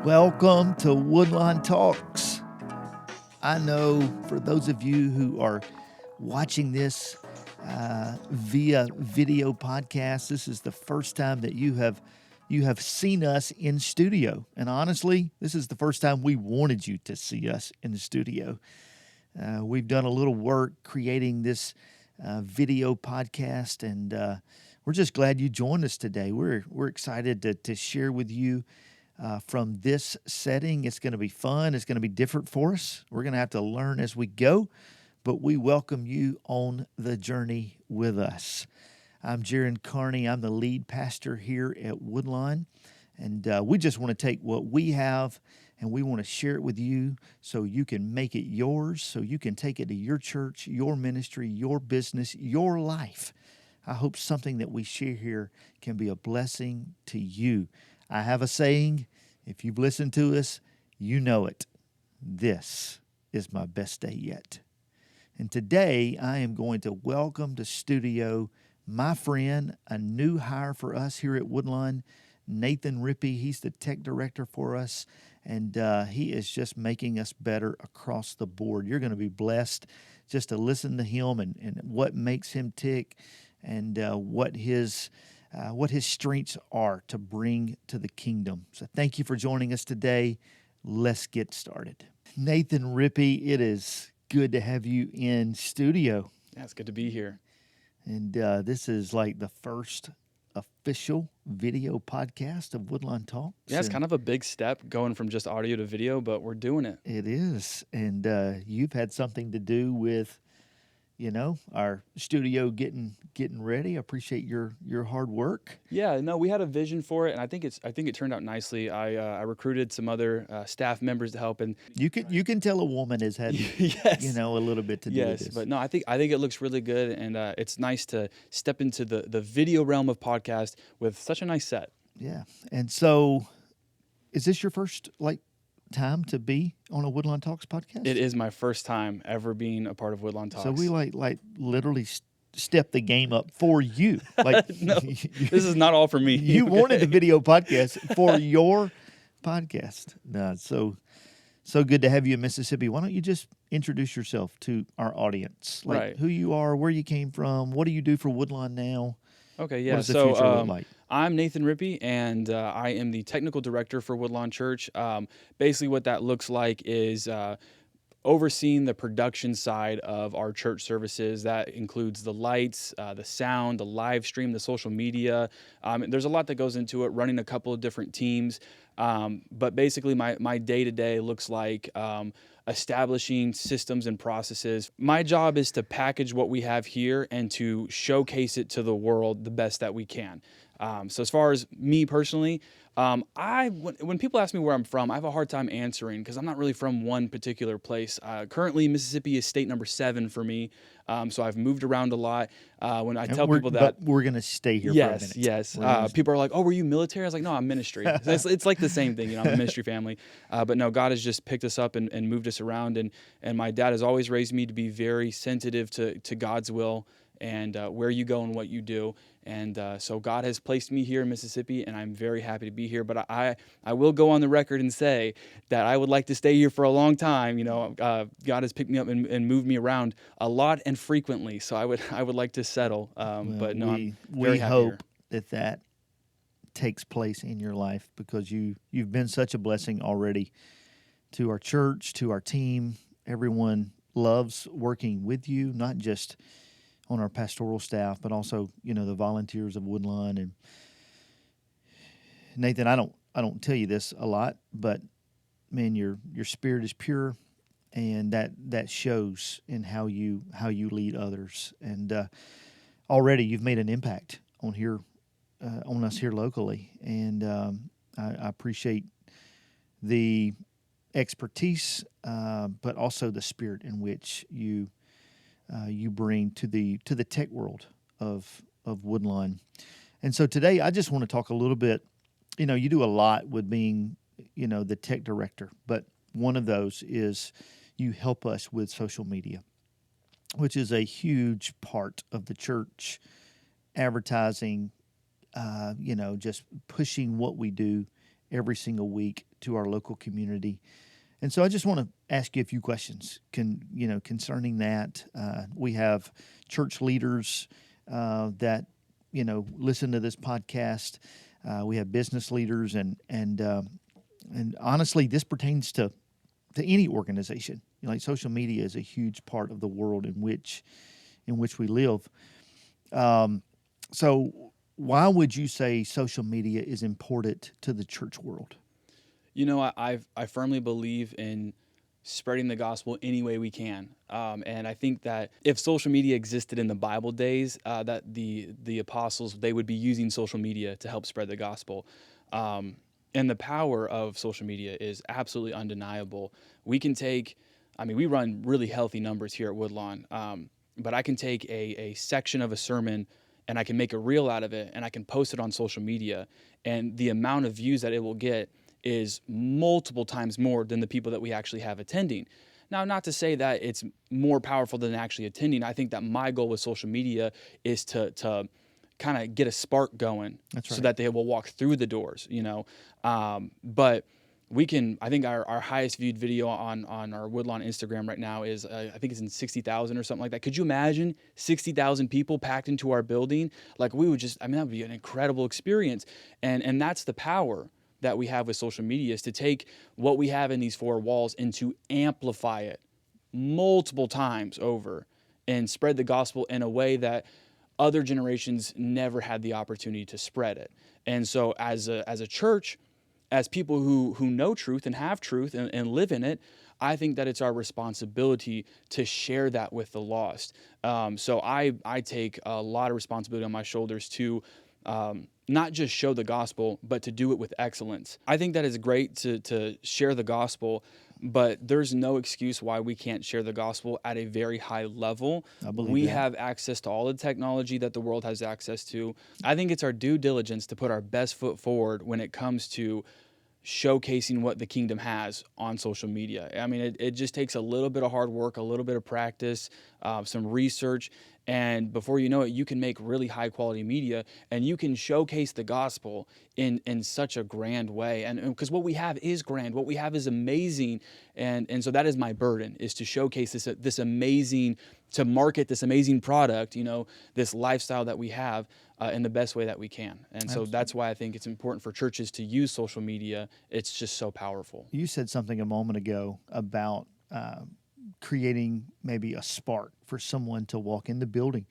Welcome to Woodlawn Talks. I know for those of you who are watching this via video podcast, this is the first time that you have seen us in studio. And honestly, this is the first time we wanted you to see us in the studio. We've done a little work creating this video podcast, and we're just glad you joined us today. We're excited to share with you from this setting. It's going to be fun. It's going to be different for us. We're going to have to learn as we go, but we welcome you on the journey with us. I'm Jaron Carney. I'm the lead pastor here at Woodlawn, and we just want to take what we have and we want to share it with you so you can make it yours, so you can take it to your church, your ministry, your business, your life. I hope something that we share here can be a blessing to you. I have a saying, if you've listened to us, you know it. This is my best day yet. And today I am going to welcome to studio my friend, a new hire for us here at Woodlawn, Nathan Rippey. He's the tech director for us, and he is just making us better across the board. You're going to be blessed just to listen to him and what makes him tick and what his strengths are to bring to the kingdom. So thank you for joining us today. Let's get started. Nathan Rippey, it is good to have you in studio. Yeah, it's good to be here. And this is like the first official video podcast of Woodlawn Talks. Yeah, it's kind of a big step going from just audio to video, but we're doing it. It is. And you've had something to do with our studio getting ready. I appreciate your hard work. Yeah, no, we had a vision for it, and I think it turned out nicely. I recruited some other staff members to help, and you can tell a woman has had yes. a little bit to do with this. Yes, but no, I think it looks really good, and it's nice to step into the video realm of podcast with such a nice set. Yeah, and so is this your first time to be on a Woodlawn Talks podcast? It is my first time ever being a part of Woodlawn Talks. So we literally step the game up for you. No, this is not all for me. You wanted the video podcast for your podcast. No, so good to have you in Mississippi. Why don't you just introduce yourself to our audience? Right. Who you are, where you came from, what do you do for Woodlawn now? Okay, yeah. What does the future look like? I'm Nathan Rippey, and I am the technical director for Woodlawn Church. Basically, what that looks like is overseeing the production side of our church services. That includes the lights, the sound, the live stream, the social media. There's a lot that goes into it, running a couple of different teams. But basically, my day-to-day looks like establishing systems and processes. My job is to package what we have here and to showcase it to the world the best that we can. So as far as me personally, when people ask me where I'm from, I have a hard time answering because I'm not really from one particular place. Currently, Mississippi is state number 7 for me, so I've moved around a lot. When I tell people that, but we're going to stay here yes, for a minute. Yes. People are like, "Oh, were you military?" I was like, "No, I'm ministry." It's like the same thing, I'm a ministry family. But no, God has just picked us up and moved us around, and my dad has always raised me to be very sensitive to God's will and where you go and what you do. And so God has placed me here in Mississippi, and I'm very happy to be here. But I will go on the record and say that I would like to stay here for a long time. God has picked me up and moved me around a lot and frequently. So I would like to settle. But no, I'm very happy hope here. that takes place in your life because you've been such a blessing already to our church, to our team. Everyone loves working with you, not just on our pastoral staff, but also, the volunteers of Woodlawn. And Nathan, I don't tell you this a lot, but man, your spirit is pure, and that shows in how you lead others. And already you've made an impact on us here locally, and I appreciate the expertise, but also the spirit in which you bring to the tech world of Woodlawn. And so today I just want to talk a little bit, you do a lot with being, the tech director, but one of those is you help us with social media, which is a huge part of the church, advertising, just pushing what we do every single week to our local community. And so I just want to ask you a few questions concerning that. We have church leaders that listen to this podcast. We have business leaders, and honestly, this pertains to any organization. Like social media is a huge part of the world in which we live. So why would you say social media is important to the church world? I firmly believe in spreading the gospel any way we can. And I think that if social media existed in the Bible days, that the apostles, they would be using social media to help spread the gospel. And the power of social media is absolutely undeniable. We run really healthy numbers here at Woodlawn, but I can take a section of a sermon and I can make a reel out of it and I can post it on social media. And the amount of views that it will get is multiple times more than the people that we actually have attending. Now, not to say that it's more powerful than actually attending. I think that my goal with social media is to kind of get a spark going. That's right. So that they will walk through the doors, But I think our highest viewed video on our Woodlawn Instagram right now is, I think it's in 60,000 or something like that. Could you imagine 60,000 people packed into our building? Like that would be an incredible experience. And that's the power that we have with social media, is to take what we have in these four walls and to amplify it multiple times over and spread the gospel in a way that other generations never had the opportunity to spread it. And so as a church, as people who know truth and have truth and live in it, I think that it's our responsibility to share that with the lost. So I take a lot of responsibility on my shoulders to not just show the gospel, but to do it with excellence. I think that it's great to share the gospel, but there's no excuse why we can't share the gospel at a very high level. I believe we that. have access to all the technology that the world has access to. I think it's our due diligence to put our best foot forward when it comes to showcasing what the kingdom has on social media. I mean, it just takes a little bit of hard work, a little bit of practice, some research, and before you know it, you can make really high quality media and you can showcase the gospel in such a grand way. And because what we have is grand, what we have is amazing. And so that is my burden, is to showcase this amazing, to market this amazing product, this lifestyle that we have in the best way that we can. And so that's why I think it's important for churches to use social media. It's just so powerful. You said something a moment ago about creating maybe a spark for someone to walk in the building.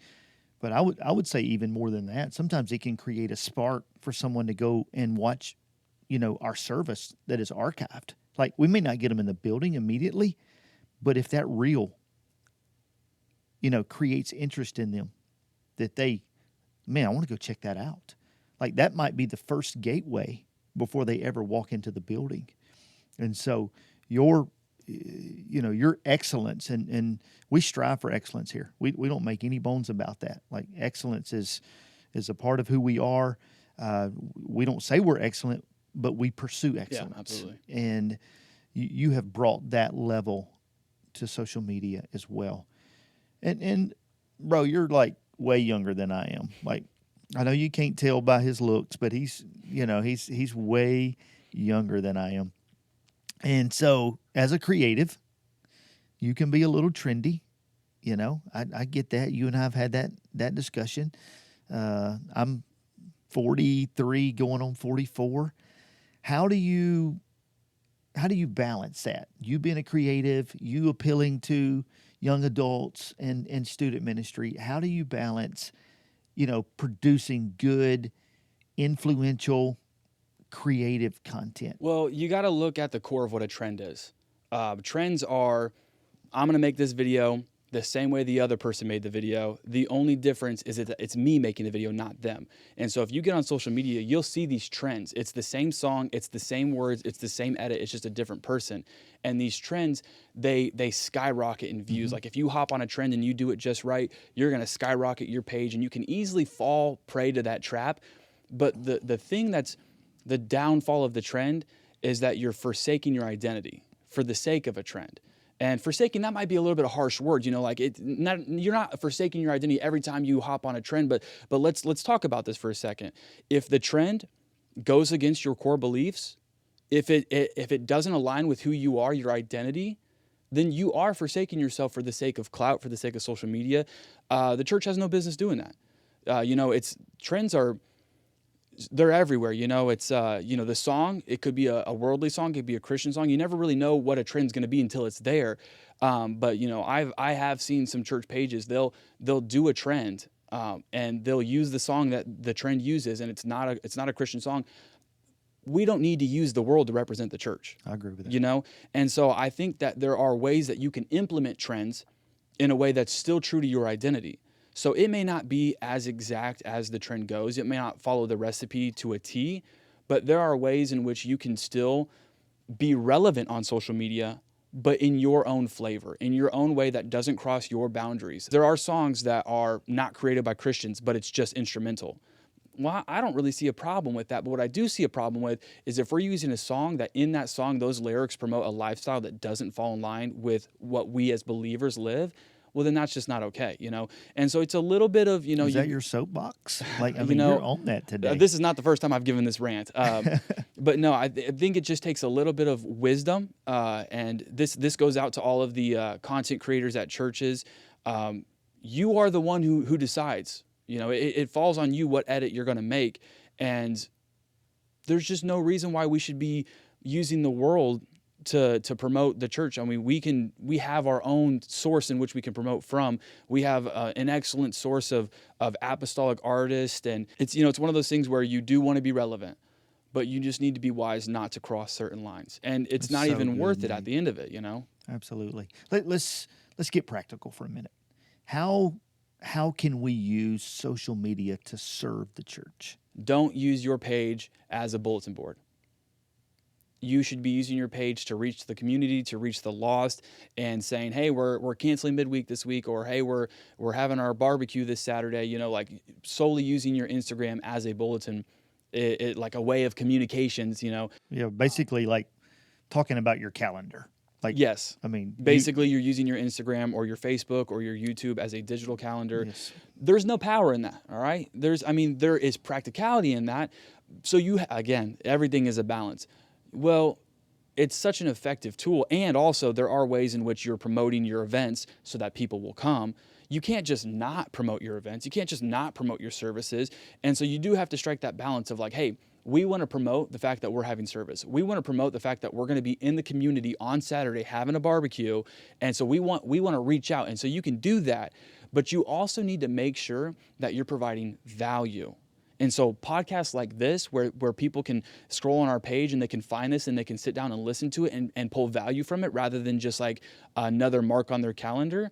But I would say even more than that. Sometimes it can create a spark for someone to go and watch, our service that is archived. Like, we may not get them in the building immediately, but if that reel, creates interest in them, that I want to go check that out. Like, that might be the first gateway before they ever walk into the building. And so your excellence, and we strive for excellence here. We don't make any bones about that. Like, excellence is a part of who we are. We don't say we're excellent, but we pursue excellence. Yeah, absolutely. And you have brought that level to social media as well. And bro, you're like way younger than I am. Like, I know you can't tell by his looks, but he's way younger than I am. And so, as a creative, you can be a little trendy. I get that. You and I have had that discussion. I'm 43, going on 44. How do you balance that? You being a creative, you appealing to young adults and student ministry. How do you balance, producing good, influential, creative content? Well, you got to look at the core of what a trend is. Trends are, I'm going to make this video the same way the other person made the video. The only difference is that it's me making the video, not them. And so if you get on social media, you'll see these trends. It's the same song, it's the same words, it's the same edit, it's just a different person. And these trends, they skyrocket in views. Mm-hmm. Like, if you hop on a trend and you do it just right, you're going to skyrocket your page, and you can easily fall prey to that trap. But the thing that's the downfall of the trend is that you're forsaking your identity for the sake of a trend. And forsaking, that might be a little bit of harsh words, you're not forsaking your identity every time you hop on a trend, but let's talk about this for a second. If the trend goes against your core beliefs, if it doesn't align with who you are, your identity, then you are forsaking yourself for the sake of clout, for the sake of social media. The church has no business doing that. Trends they're everywhere. It's, the song, it could be a worldly song, it could be a Christian song. You never really know what a trend's going to be until it's there. But I have seen some church pages, they'll do a trend, and they'll use the song that the trend uses, and it's not a Christian song. We don't need to use the world to represent the church. I agree with that. And so I think that there are ways that you can implement trends in a way that's still true to your identity. So it may not be as exact as the trend goes. It may not follow the recipe to a T, but there are ways in which you can still be relevant on social media, but in your own flavor, in your own way that doesn't cross your boundaries. There are songs that are not created by Christians, but it's just instrumental. Well, I don't really see a problem with that, but what I do see a problem with is if we're using a song that in that song, those lyrics promote a lifestyle that doesn't fall in line with what we as believers live, well, then that's just not okay, And so it's a little bit of, Is that your soapbox? You're on that today. This is not the first time I've given this rant. But no, I think it just takes a little bit of wisdom. And this goes out to all of the content creators at churches. You are the one who decides. It falls on you what edit you're going to make. And there's just no reason why we should be using the world to promote the church. I mean, we have our own source in which we can promote from. We have an excellent source of apostolic artists. And it's one of those things where you do want to be relevant, but you just need to be wise not to cross certain lines. And it's not even worth it at the end of it, Absolutely. Let's get practical for a minute. How can we use social media to serve the church? Don't use your page as a bulletin board. You should be using your page to reach the community, to reach the lost, and saying, hey, we're canceling midweek this week, or hey, we're having our barbecue this Saturday, solely using your Instagram as a bulletin, it like a way of communications, Yeah, basically like talking about your calendar. Yes. I mean, basically you're using your Instagram or your Facebook or your YouTube as a digital calendar. Yes. There's no power in that. All right. There is practicality in that. So again, everything is a balance. Well, it's such an effective tool. And also there are ways in which you're promoting your events so that people will come. You can't just not promote your events. You can't just not promote your services. And so you do have to strike that balance of like, hey, we want to promote the fact that we're having service. We want to promote the fact that we're going to be in the community on Saturday having a barbecue. And so we want to reach out. And so you can do that, but you also need to make sure that you're providing value. And so podcasts like this, where people can scroll on our page and they can find this and they can sit down and listen to it and pull value from it rather than just like another mark on their calendar,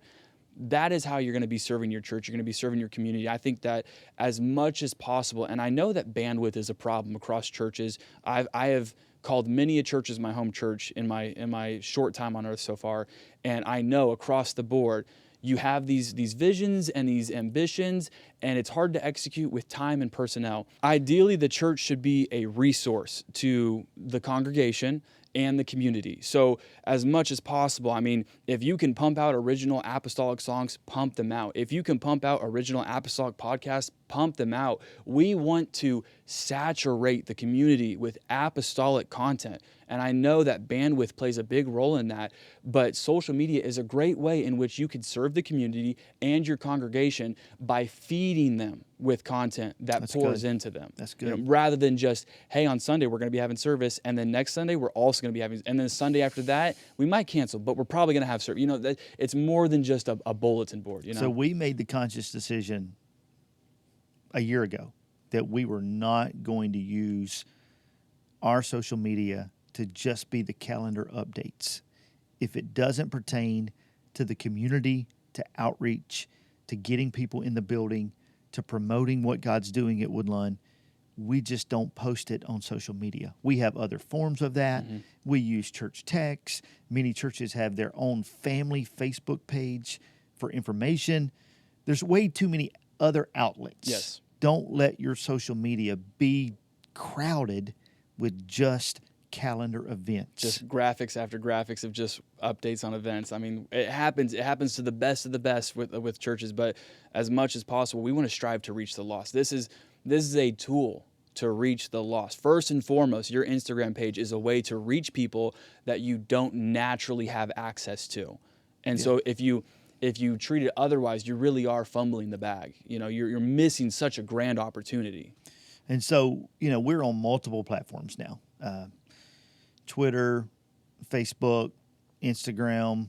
that is how you're going to be serving your church. You're going to be serving your community. I think that as much as possible, and I know that bandwidth is a problem across churches. I have called many a churches my home church in my short time on earth so far, and I know across the board, you have these visions and these ambitions, and it's hard to execute with time and personnel. Ideally, the church should be a resource to the congregation and the community. So as much as possible, I mean, if you can pump out original apostolic songs, pump them out. If you can pump out original apostolic podcasts, pump them out. We want to saturate the community with apostolic content. And I know that bandwidth plays a big role in that, but social media is a great way in which you can serve the community and your congregation by feeding them with content that pours into them. That's good. Rather than just, hey, on Sunday we're going to be having service, and then next Sunday we're also going to be having, and then Sunday after that we might cancel, but we're probably going to have service. It's more than just a bulletin board. So we made the conscious decision a year ago that we were not going to use our social media to just be the calendar updates. If it doesn't pertain to the community, to outreach, to getting people in the building, to promoting what God's doing at Woodlawn, we just don't post it on social media. We have other forms of that. Mm-hmm. We use church text. Many churches have their own family Facebook page for information. There's way too many other outlets. Yes. Don't let your social media be crowded with just calendar events. Just graphics after graphics of just updates on events. I mean, it happens to the best of the best with churches, but as much as possible, we want to strive to reach the lost. This is a tool to reach the lost. First and foremost, your Instagram page is a way to reach people that you don't naturally have access to. And so if you treat it otherwise, you really are fumbling the bag. You're missing such a grand opportunity. And so, we're on multiple platforms now. Twitter, Facebook, Instagram.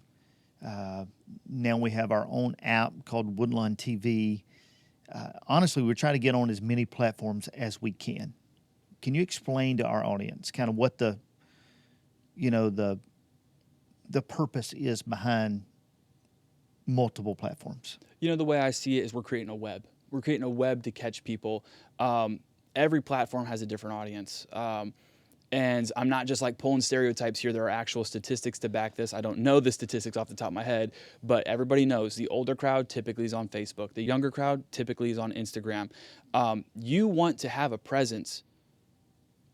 Now we have our own app called Woodlawn TV. Honestly, we're trying to get on as many platforms as we can. Can you explain to our audience kind of what the purpose is behind multiple platforms? The way I see it is we're creating a web. We're creating a web to catch people. Every platform has a different audience. And I'm not just like pulling stereotypes here. There are actual statistics to back this. I don't know the statistics off the top of my head, but everybody knows the older crowd typically is on Facebook. The younger crowd typically is on Instagram. You want to have a presence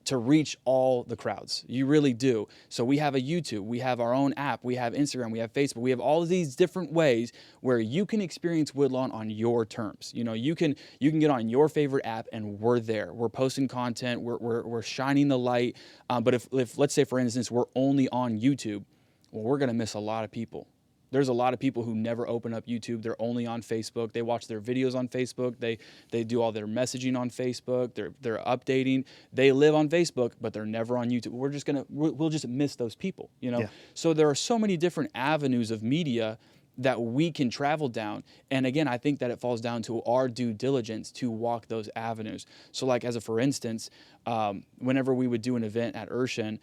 to reach all the crowds. You really do. So we have a YouTube, we have our own app, we have Instagram, we have Facebook, we have all of these different ways where you can experience Woodlawn on your terms. You can get on your favorite app and we're there. We're posting content, we're shining the light. But if let's say for instance, we're only on YouTube, well, we're gonna miss a lot of people. There's a lot of people who never open up YouTube. They're only on Facebook. They watch their videos on Facebook. They do all their messaging on Facebook. They're updating. They live on Facebook, but they're never on YouTube. We'll just miss those people, Yeah. So there are so many different avenues of media that we can travel down. And again, I think that it falls down to our due diligence to walk those avenues. So like for instance, whenever we would do an event at Urshan,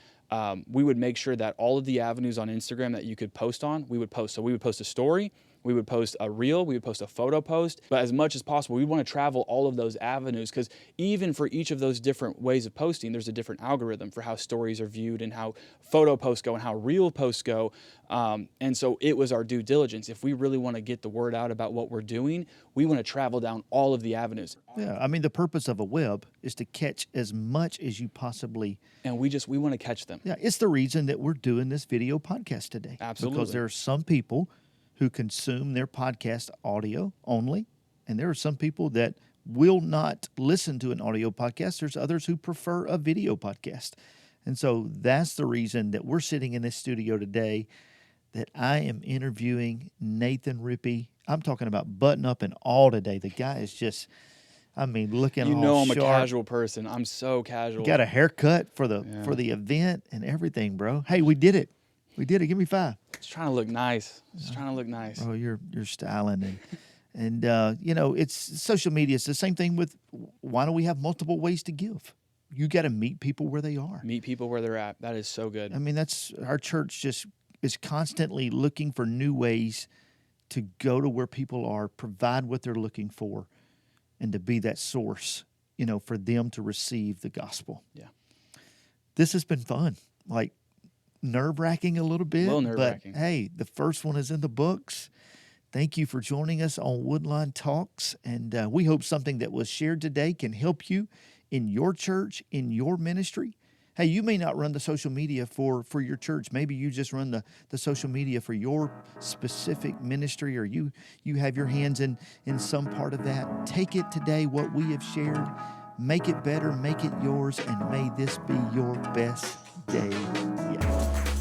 we would make sure that all of the avenues on Instagram that you could post on, we would post. So we would post a story, we would post a reel, we would post a photo post, but as much as possible, we want to travel all of those avenues because even for each of those different ways of posting, there's a different algorithm for how stories are viewed and how photo posts go and how reel posts go. And so it was our due diligence. If we really want to get the word out about what we're doing, we want to travel down all of the avenues. Yeah, I mean, the purpose of a web is to catch as much as you possibly. And we want to catch them. Yeah, it's the reason that we're doing this video podcast today. Absolutely. Because there are some people who consume their podcast audio only, and there are some people that will not listen to an audio podcast. There's others who prefer a video podcast. And so that's the reason that we're sitting in this studio today, that I am interviewing Nathan Rippey. I'm talking about button up and all today. The guy is just, looking all I'm sharp. A casual person. I'm so casual. Got a haircut for the event and everything, bro. Hey, we did it. We did it. Give me 5. Just trying to look nice. Oh, you're styling and it's social media. It's the same thing with why don't we have multiple ways to give? You got to meet people where they are. Meet people where they're at. That is so good. I mean, that's our church just is constantly looking for new ways to go to where people are, provide what they're looking for, and to be that source, for them to receive the gospel. Yeah. This has been fun. Like, nerve-wracking a little bit. Nerve-wracking. But hey, the first one is in the books. Thank you for joining us on Woodlawn Talks. And we hope something that was shared today can help you in your church, in your ministry. Hey, you may not run the social media for your church. Maybe you just run the social media for your specific ministry, or you have your hands in some part of that. Take it today, what we have shared. Make it better, make it yours, and may this be your best day yet.